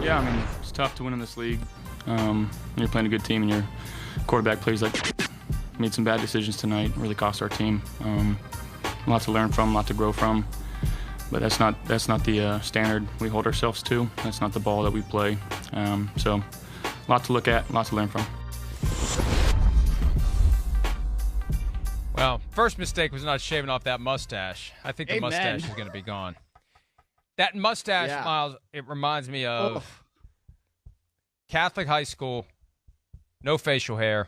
Yeah, I mean, it's tough to win in this league. You're playing a good team, and your quarterback plays like made some bad decisions tonight. Really cost our team. A lot to learn from, a lot to grow from. But that's not the standard we hold ourselves to. That's not the ball that we play. So, a lot to look at, a lot to learn from. Well, first mistake was not shaving off that mustache. I think the mustache is going to be gone. That mustache, Myles, it reminds me of Catholic high school, no facial hair.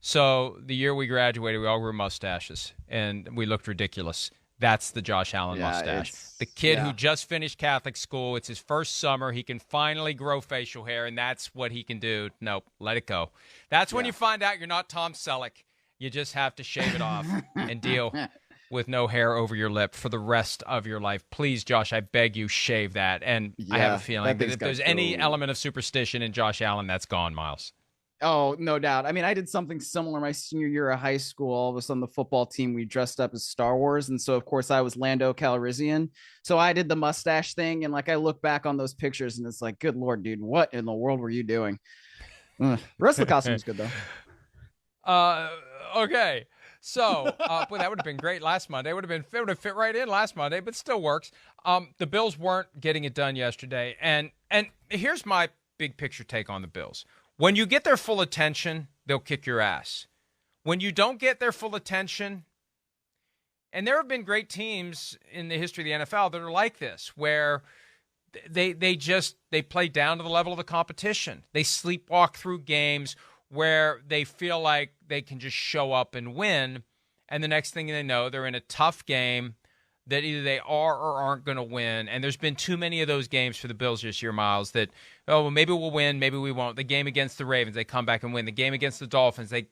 So the year we graduated, we all grew mustaches, and we looked ridiculous. That's the Josh Allen mustache. The kid who just finished Catholic school, it's his first summer. He can finally grow facial hair, and that's what he can do. Nope, let it go. That's when you find out you're not Tom Selleck. You just have to shave it off and deal with no hair over your lip for the rest of your life. Please, Josh, I beg you, shave that. And I have a feeling that if there's any element of superstition in Josh Allen, that's gone, Myles. Oh, no doubt. I mean, I did something similar my senior year of high school. All of a sudden, the football team, we dressed up as Star Wars. And so, of course, I was Lando Calrissian. So I did the mustache thing. And like, I look back on those pictures and it's like, good Lord, dude, what in the world were you doing? The rest of the costume is good, though. Okay. So, boy, that would have been great last Monday. It would have fit right in last Monday, but still works. The Bills weren't getting it done yesterday. And here's my big picture take on the Bills. When you get their full attention, they'll kick your ass. When you don't get their full attention, and there have been great teams in the history of the NFL that are like this, where they play down to the level of the competition. They sleepwalk through games where they feel like they can just show up and win, and the next thing they know, they're in a tough game that either they are or aren't going to win. And there's been too many of those games for the Bills this year, Myles, that, oh, well, maybe we'll win, maybe we won't. The game against the Ravens, they come back and win. The game against the Dolphins, they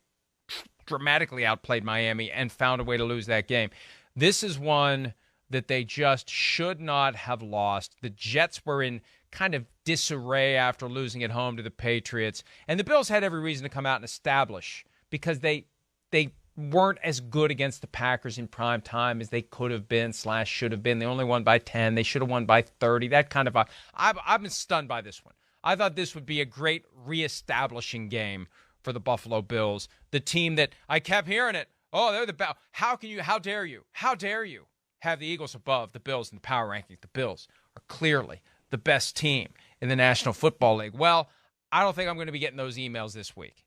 dramatically outplayed Miami and found a way to lose that game. This is one that they just should not have lost. The Jets were in kind of disarray after losing at home to the Patriots. And the Bills had every reason to come out and establish, because they weren't as good against the Packers in prime time as they could have been / should have been. They only won by 10. They should have won by 30. That kind of I've been stunned by this one. I thought this would be a great reestablishing game for the Buffalo Bills, the team that I kept hearing it. Oh, they're the best. How dare you have the Eagles above the Bills in the power rankings? The Bills are clearly the best team in the National Football League. Well, I don't think I'm going to be getting those emails this week.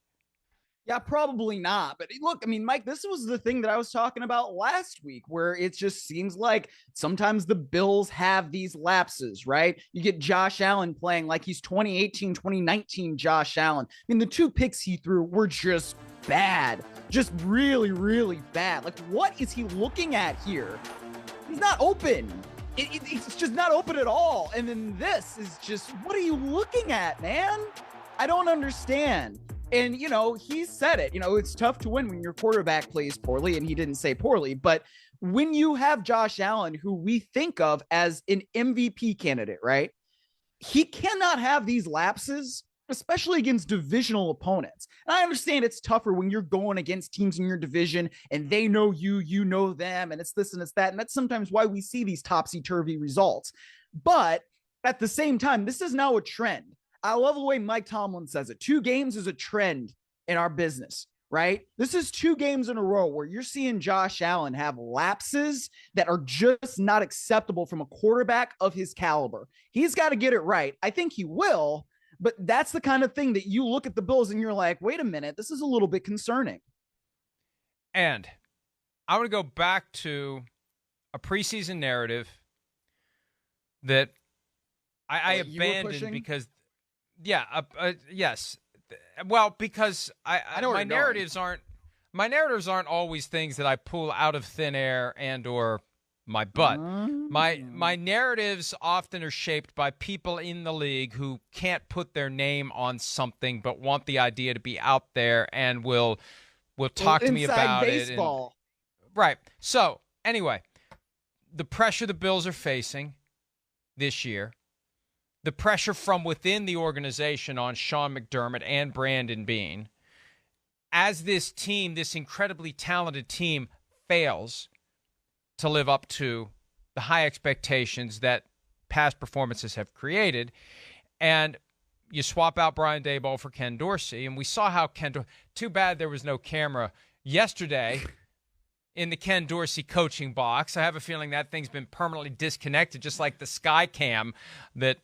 Yeah, probably not. But look, I mean, Mike, this was the thing that I was talking about last week, where it just seems like sometimes the Bills have these lapses, right? You get Josh Allen playing like he's 2018, 2019 Josh Allen. I mean, the 2 picks he threw were just bad, just really, really bad. Like, what is he looking at here? He's not open. It's just not open at all. And then this is just, what are you looking at, man? I don't understand. And, he said it, it's tough to win when your quarterback plays poorly, and he didn't say poorly, but when you have Josh Allen, who we think of as an MVP candidate, right? He cannot have these lapses, especially against divisional opponents. And I understand it's tougher when you're going against teams in your division and they know you know them, and it's this and it's that. And that's sometimes why we see these topsy-turvy results. But at the same time, this is now a trend. I love the way Mike Tomlin says it. 2 games is a trend in our business, right? This is 2 games in a row where you're seeing Josh Allen have lapses that are just not acceptable from a quarterback of his caliber. He's got to get it right. I think he will, but that's the kind of thing that you look at the Bills and you're like, wait a minute, this is a little bit concerning. And I want to go back to a preseason narrative that I abandoned because... yes. Well, because my narratives aren't always things that I pull out of thin air and or my butt. My narratives often are shaped by people in the league who can't put their name on something but want the idea to be out there and will talk to me about baseball. it. Right. So, anyway, the pressure the Bills are facing this year, the pressure from within the organization on Sean McDermott and Brandon Beane, as this team, this incredibly talented team, fails to live up to the high expectations that past performances have created. And you swap out Brian Daboll for Ken Dorsey, and we saw how too bad there was no camera yesterday in the Ken Dorsey coaching box. I have a feeling that thing's been permanently disconnected, just like the sky cam that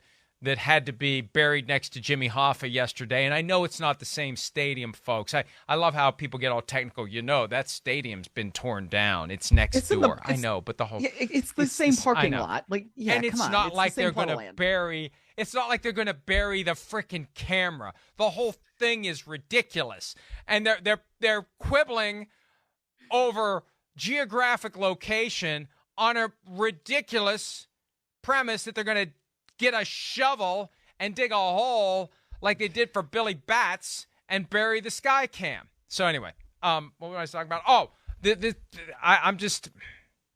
had to be buried next to Jimmy Hoffa yesterday. And I know it's not the same stadium, folks. I love how people get all technical. That stadium's been torn down. It's next door. I know, but the whole it's the same parking lot. Like, yeah, and it's come on. not it's like the they're going to bury. It's not like they're going to bury the freaking camera. The whole thing is ridiculous, and they're quibbling over geographic location on a ridiculous premise that they're going to get a shovel and dig a hole like they did for Billy Bats and bury the sky cam. So anyway, what was I talking about? Oh, I'm just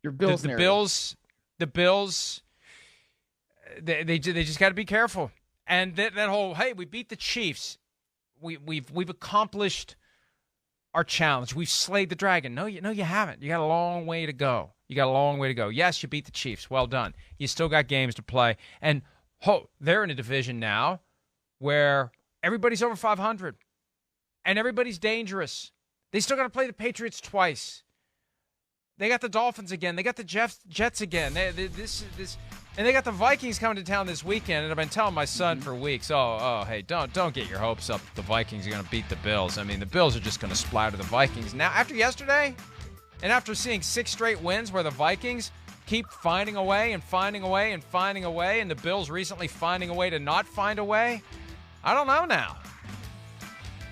your Bills. The Bills. They just got to be careful. And that whole, hey, we beat the Chiefs. We've accomplished our challenge. We've slayed the dragon. No, you haven't. You got a long way to go. Yes, you beat the Chiefs. Well done. You still got games to play. And they're in a division now where everybody's over 500 and everybody's dangerous. They still got to play the Patriots twice. They got the Dolphins again. They got the Jets again. And they got the Vikings coming to town this weekend. And I've been telling my son for weeks, hey, don't get your hopes up that the Vikings are going to beat the Bills. I mean, the Bills are just going to splatter the Vikings. Now, after yesterday, and after seeing 6 straight wins where the Vikings keep finding a way and finding a way and finding a way, and the Bills recently finding a way to not find a way, I don't know now.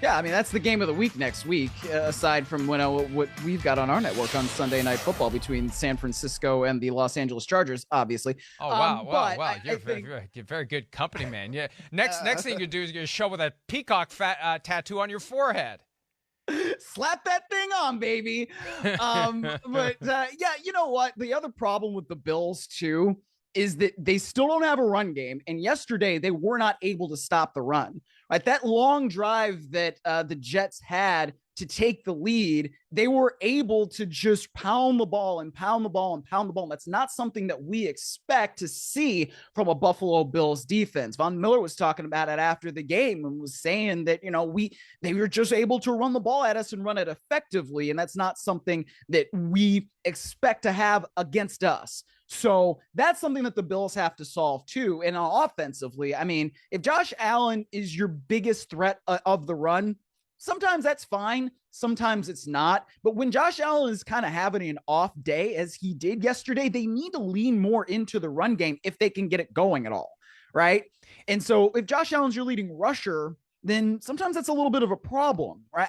Yeah, I mean, that's the game of the week next week, aside from what we've got on our network on Sunday Night Football between San Francisco and the Los Angeles Chargers, obviously. Oh, wow. You're very good company, man. Yeah. Next thing you do is you show with a peacock tattoo on your forehead. Slap that thing on, baby. But yeah, you know what? The other problem with the Bills, too, is that they still don't have a run game. And yesterday, they were not able to stop the run. Right, that long drive that the Jets had to take the lead, they were able to just pound the ball and pound the ball and pound the ball. And that's not something that we expect to see from a Buffalo Bills defense. Von Miller was talking about it after the game and was saying that, they were just able to run the ball at us and run it effectively. And that's not something that we expect to have against us. So that's something that the Bills have to solve too. And offensively, I mean, if Josh Allen is your biggest threat of the run, sometimes that's fine. Sometimes it's not. But when Josh Allen is kind of having an off day, as he did yesterday, they need to lean more into the run game if they can get it going at all. Right. And so if Josh Allen's your leading rusher, then sometimes that's a little bit of a problem, right?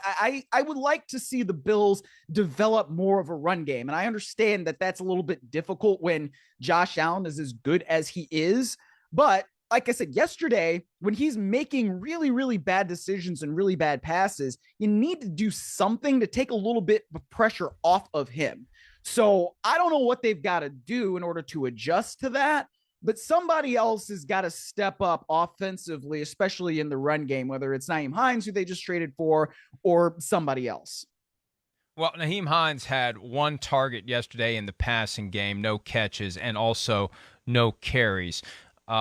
I would like to see the Bills develop more of a run game. And I understand that that's a little bit difficult when Josh Allen is as good as he is. But like I said, yesterday, when he's making really, really bad decisions and really bad passes, you need to do something to take a little bit of pressure off of him. So I don't know what they've got to do in order to adjust to that. But somebody else has got to step up offensively, especially in the run game, whether it's Nyheim Hines, who they just traded for, or somebody else. Well, Nyheim Hines had 1 target yesterday in the passing game, no catches, and also no carries.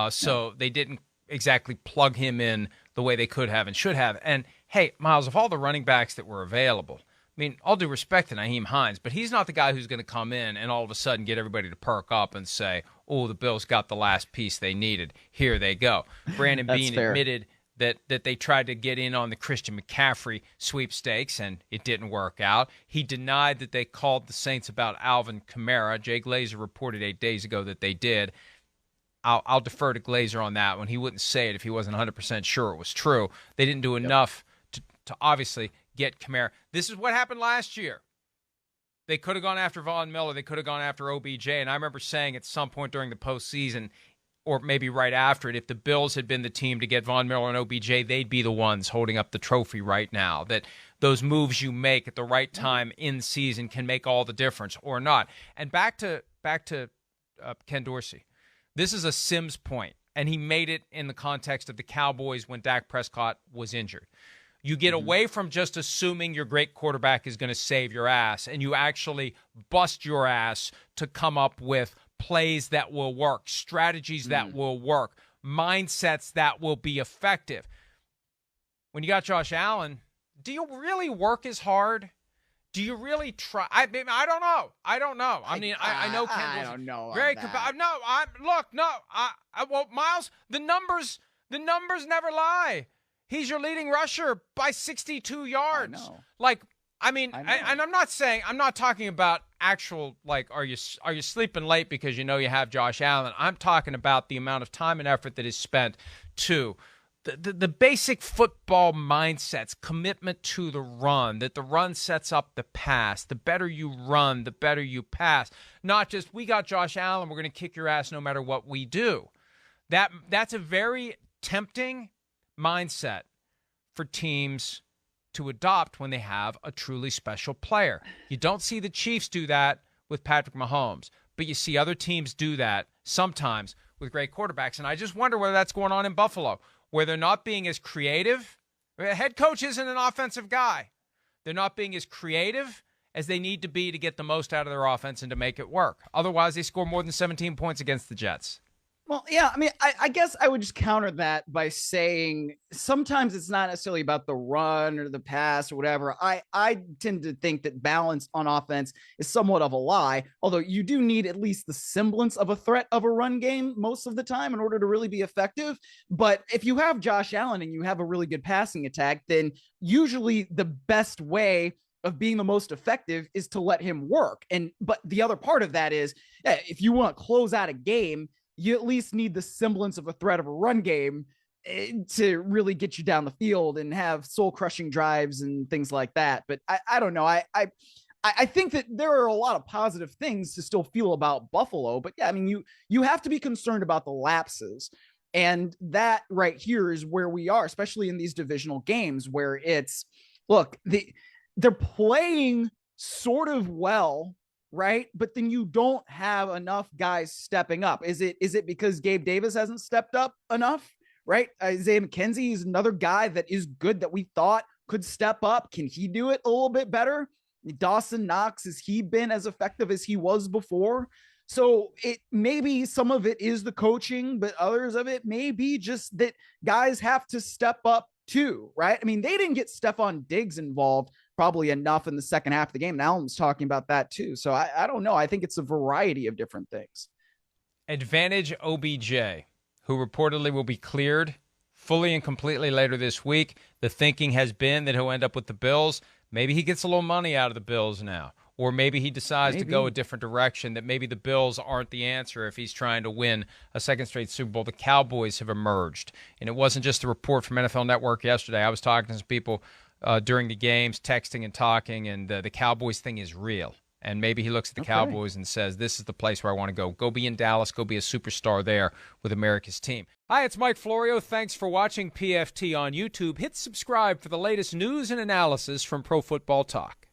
So they didn't exactly plug him in the way they could have and should have. And, hey, Miles, of all the running backs that were available, I mean, all due respect to Nyheim Hines, but he's not the guy who's going to come in and all of a sudden get everybody to perk up and say, oh, the Bills got the last piece they needed. Here they go. Brandon Beane admitted that they tried to get in on the Christian McCaffrey sweepstakes, and it didn't work out. He denied that they called the Saints about Alvin Kamara. Jay Glazer reported 8 days ago that they did. I'll defer to Glazer on that one. He wouldn't say it if he wasn't 100% sure it was true. They didn't do enough to obviously get Kamara. This is what happened last year. They could have gone after Von Miller. They could have gone after OBJ. And I remember saying at some point during the postseason, or maybe right after it, if the Bills had been the team to get Von Miller and OBJ, they'd be the ones holding up the trophy right now. That those moves you make at the right time in season can make all the difference or not. And back to Ken Dorsey. This is a Sims point, and he made it in the context of the Cowboys when Dak Prescott was injured. You get away from just assuming your great quarterback is going to save your ass, and you actually bust your ass to come up with plays that will work, strategies that will work, mindsets that will be effective. When you got Josh Allen, do you really work as hard? Do you really try? I don't know. I don't know. I mean, I know Kendall's I don't know. very well, Myles, the numbers never lie. He's your leading rusher by 62 yards. I know. Like, I mean, and I'm not talking about actual, like, are you sleeping late because you know you have Josh Allen? I'm talking about the amount of time and effort that is spent to the basic football mindsets, commitment to the run, that the run sets up the pass. The better you run, the better you pass. Not just, we got Josh Allen, we're going to kick your ass no matter what we do. That's a very tempting mindset for teams to adopt when they have a truly special player. You don't see the Chiefs do that with Patrick Mahomes, but you see other teams do that sometimes with great quarterbacks. And I just wonder whether that's going on in Buffalo, where they're not being as creative. The head coach isn't an offensive guy. They're not being as creative as they need to be to get the most out of their offense and to make it work. Otherwise, they score more than 17 points against the Jets. Well, yeah, I mean, I guess I would just counter that by saying sometimes it's not necessarily about the run or the pass or whatever. I tend to think that balance on offense is somewhat of a lie, although you do need at least the semblance of a threat of a run game most of the time in order to really be effective. But if you have Josh Allen and you have a really good passing attack, then usually the best way of being the most effective is to let him work. But the other part of that is, if you want to close out a game, you at least need the semblance of a threat of a run game to really get you down the field and have soul-crushing drives and things like that. But I don't know. I think that there are a lot of positive things to still feel about Buffalo. But yeah, I mean, you have to be concerned about the lapses. And that right here is where we are, especially in these divisional games where it's, look, they're playing sort of well, right? But then you don't have enough guys stepping up. Is it because Gabe Davis hasn't stepped up enough, right? Isaiah McKenzie is another guy that is good that we thought could step up. Can he do it a little bit better? Dawson Knox, has he been as effective as he was before? So it maybe some of it is the coaching, but others of it may be just that guys have to step up too, right? I mean, they didn't get Stephon Diggs involved probably enough in the second half of the game. And Alan's talking about that too. So I don't know. I think it's a variety of different things. Advantage OBJ, who reportedly will be cleared fully and completely later this week. The thinking has been that he'll end up with the Bills. Maybe he gets a little money out of the Bills now. Or maybe he decides to go a different direction, that maybe the Bills aren't the answer if he's trying to win a second straight Super Bowl. The Cowboys have emerged. And it wasn't just a report from NFL Network yesterday. I was talking to some people during the games, texting and talking, and the Cowboys thing is real. And maybe he looks at the Cowboys and says, this is the place where I want to go. Go be in Dallas. Go be a superstar there with America's team. Hi, it's Mike Florio. Thanks for watching PFT on YouTube. Hit subscribe for the latest news and analysis from Pro Football Talk.